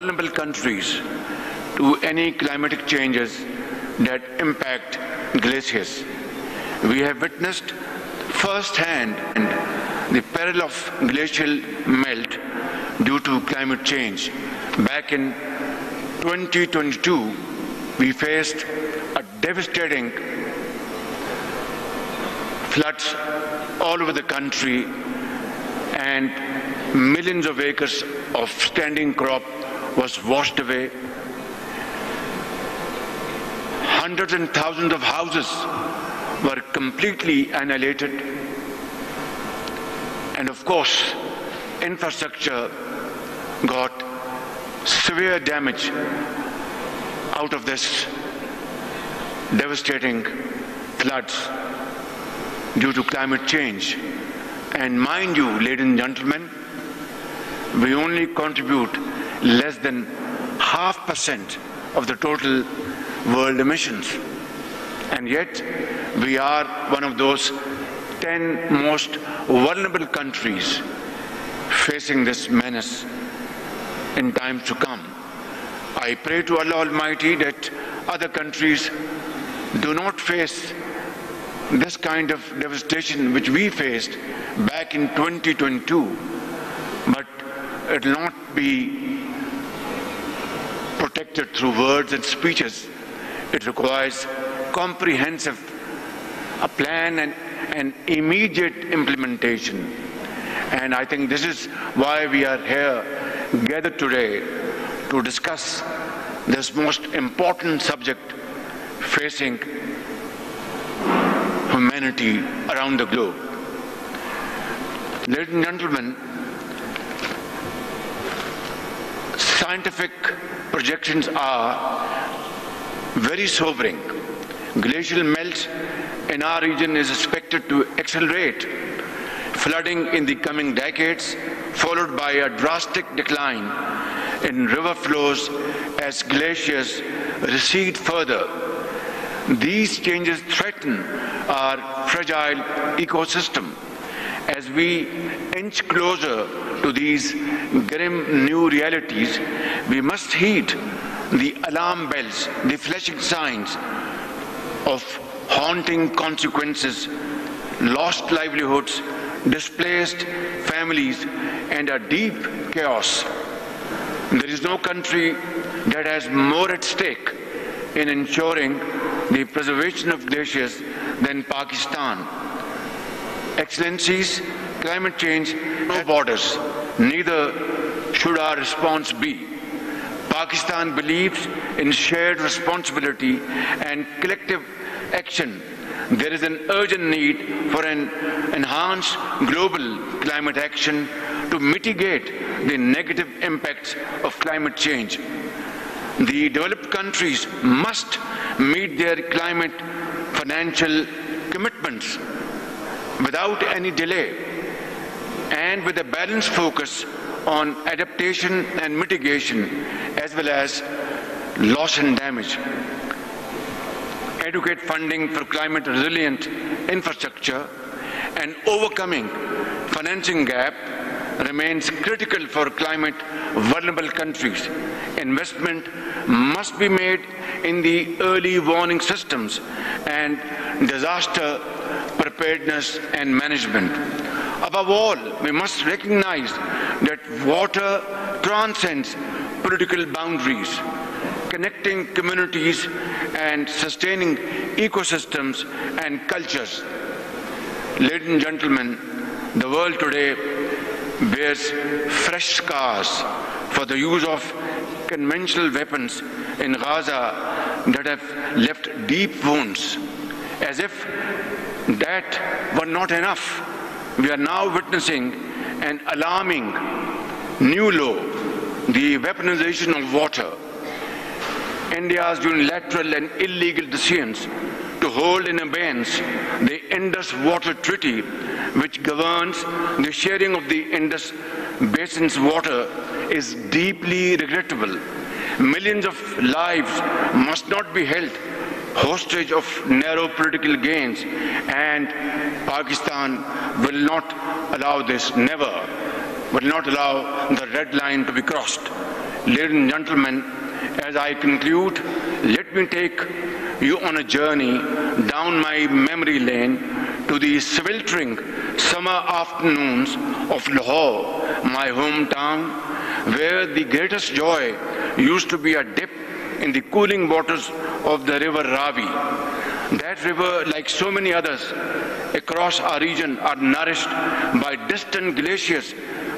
vulnerable countries to any climatic changes that impact glaciers. We have witnessed firsthand the peril of glacial melt due to climate change. Back in 2022, we faced a devastating floods all over the country, and millions of acres of standing crop was washed away. Hundreds and thousands of houses were completely annihilated. And of course, infrastructure got severe damage out of this devastating floods due to climate change. And mind you, ladies and gentlemen, we only contribute less than 0.5% of the total world emissions. And yet, we are one of those 10 most vulnerable countries facing this menace in times to come. I pray to Allah Almighty that other countries do not face this kind of devastation which we faced back in 2022, but it will not be protected through words and speeches. It requires comprehensive plan and immediate implementation. And I think this is why we are here gathered today to discuss this most important subject facing humanity around the globe. Ladies and gentlemen, scientific projections are very sobering. Glacial melt in our region is expected to accelerate. Flooding in the coming decades, followed by a drastic decline in river flows as glaciers recede further. These changes threaten our fragile ecosystem. As we inch closer to these grim new realities, we must heed the alarm bells, the flashing signs of haunting consequences, lost livelihoods, displaced families, and a deep chaos. There is no country that has more at stake in ensuring the preservation of glaciers than Pakistan. Excellencies, climate change has no borders, neither should our response be. Pakistan believes in shared responsibility and collective action. There is an urgent need for an enhanced global climate action to mitigate the negative impacts of climate change. The developed countries must meet their climate financial commitments without any delay and with a balanced focus on adaptation and mitigation as well as loss and damage. Adequate funding for climate resilient infrastructure and overcoming financing gap remains critical for climate vulnerable countries. Investment must be made in the early warning systems and disaster preparedness and management. Above all, we must recognize that water transcends political boundaries, connecting communities and sustaining ecosystems and cultures. Ladies and gentlemen, the world today bears fresh scars for the use of conventional weapons in Gaza that have left deep wounds. As if that were not enough, we are now witnessing an alarming new law, the weaponization of water. India's unilateral and illegal decisions to hold in abeyance the Indus Water Treaty, which governs the sharing of the Indus Basin's water, is deeply regrettable. Millions of lives must not be held hostage of narrow political gains, and Pakistan will not allow this, never, will not allow the red line to be crossed. ladies and gentlemen, as I conclude, let me take you on a journey down my memory lane to the sweltering summer afternoons of Lahore, my hometown, where the greatest joy used to be a dip in the cooling waters of the river Ravi. That river, like so many others across our region, are nourished by distant glaciers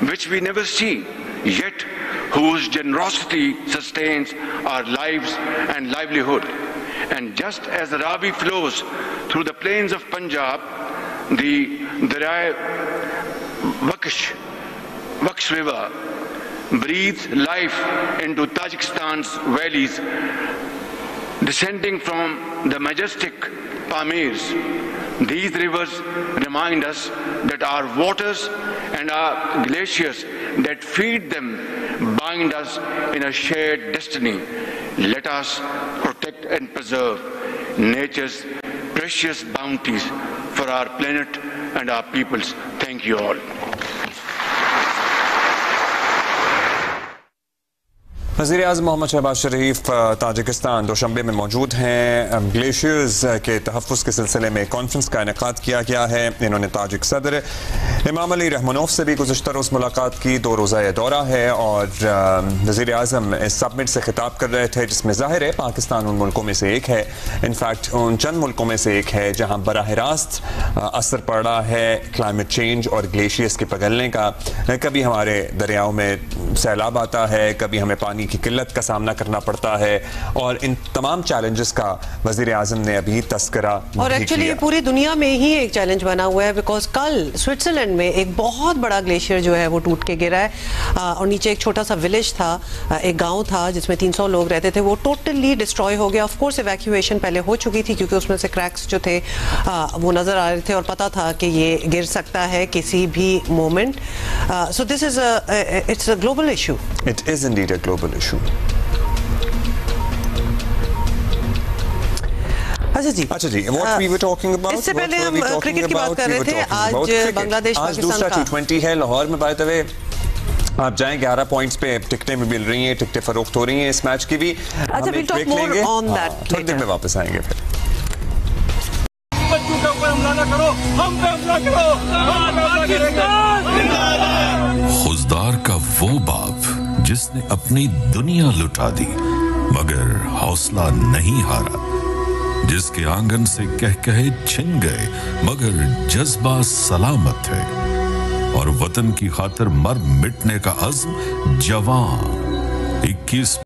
which we never see, yet whose generosity sustains our lives and livelihood. And just as the Ravi flows through the plains of Punjab, the Daria Vaksh River breathes life into Tajikistan's valleys, descending from the majestic Pamirs. These rivers remind us that our waters and our glaciers that feed them bind us in a shared destiny. Let us protect and preserve nature's precious bounties for our planet and our peoples. Thank you all. وزیر اعظم محمد شہباز شریف Tajikistan دوشنبے میں موجود ہیں. Glaciers کے تحفظ کے سلسلے میں conference کا انعقاد کیا گیا ہے. انہوں نے تاجک صدر امام علی رحمانوف سے بھی گزشتہ روز ملاقات کی. 2 روزہ یہ دورہ ہے اور وزیر اعظم اس سبمٹ سے خطاب کر رہے تھے جس میں ظاہر ہے پاکستان ان ملکوں میں سے ایک ہے, انفیکٹ ان چند ملکوں میں سے ایک ہے جہاں براہ راست اثر پڑ رہا ہے کلائمیٹ چینج اور گلیشیئرز کے پگھلنے کا. کبھی ہمارے دریاؤں میں سیلاب آتا ہے, کبھی ہمیں پانی کی قلت کا سامنا کرنا پڑتا ہے, اور ان تمام چیلنجز کا وزیر اعظم نے ابھی تذکرہ اور ایکچولی پوری دنیا میں ہی ایک چیلنج بنا ہوا ہے, بیکاز کل سوئٹزرلینڈ میں ایک بہت بڑا گلیشیئر جو ہے وہ ٹوٹ کے گرا ہے اور نیچے ایک چھوٹا سا ولیج تھا, ایک گاؤں تھا جس میں 300 لوگ رہتے تھے, وہ ٹوٹلی ڈسٹروائے ہو گیا. آف کورس ایویکیویشن پہلے ہو چکی تھی کیونکہ اس میں سے کریکس جو تھے وہ نظر آ رہے تھے اور پتہ تھا کہ یہ گر سکتا ہے کسی بھی moment. So this is it's a global issue. It is indeed a global issue. اچھا جی, what we were talking about, اس سے پہلے ہم کرکٹ کی بات کر رہے تھے. آج بنگلہ دیش آج دوسرا T20 ہے لاہور میں. بائی دا وے آپ جائیں 11 پوائنٹس پہ ٹکٹیں بھی مل رہی ہیں, ٹکٹیں فروخت ہو رہی ہیں اس میچ کی بھی. اچھا we'll talk more on that تھوڑی دیر میں واپس آئیں گے. پھر خزدار کا وہ باپ جس نے اپنی دنیا لٹا دی مگر حوصلہ نہیں ہارا, جس کے آنگن سے کہے چھن گئے مگر جذبہ سلامت ہے, اور وطن کی خاطر مر مٹنے کا عزم جوان. 21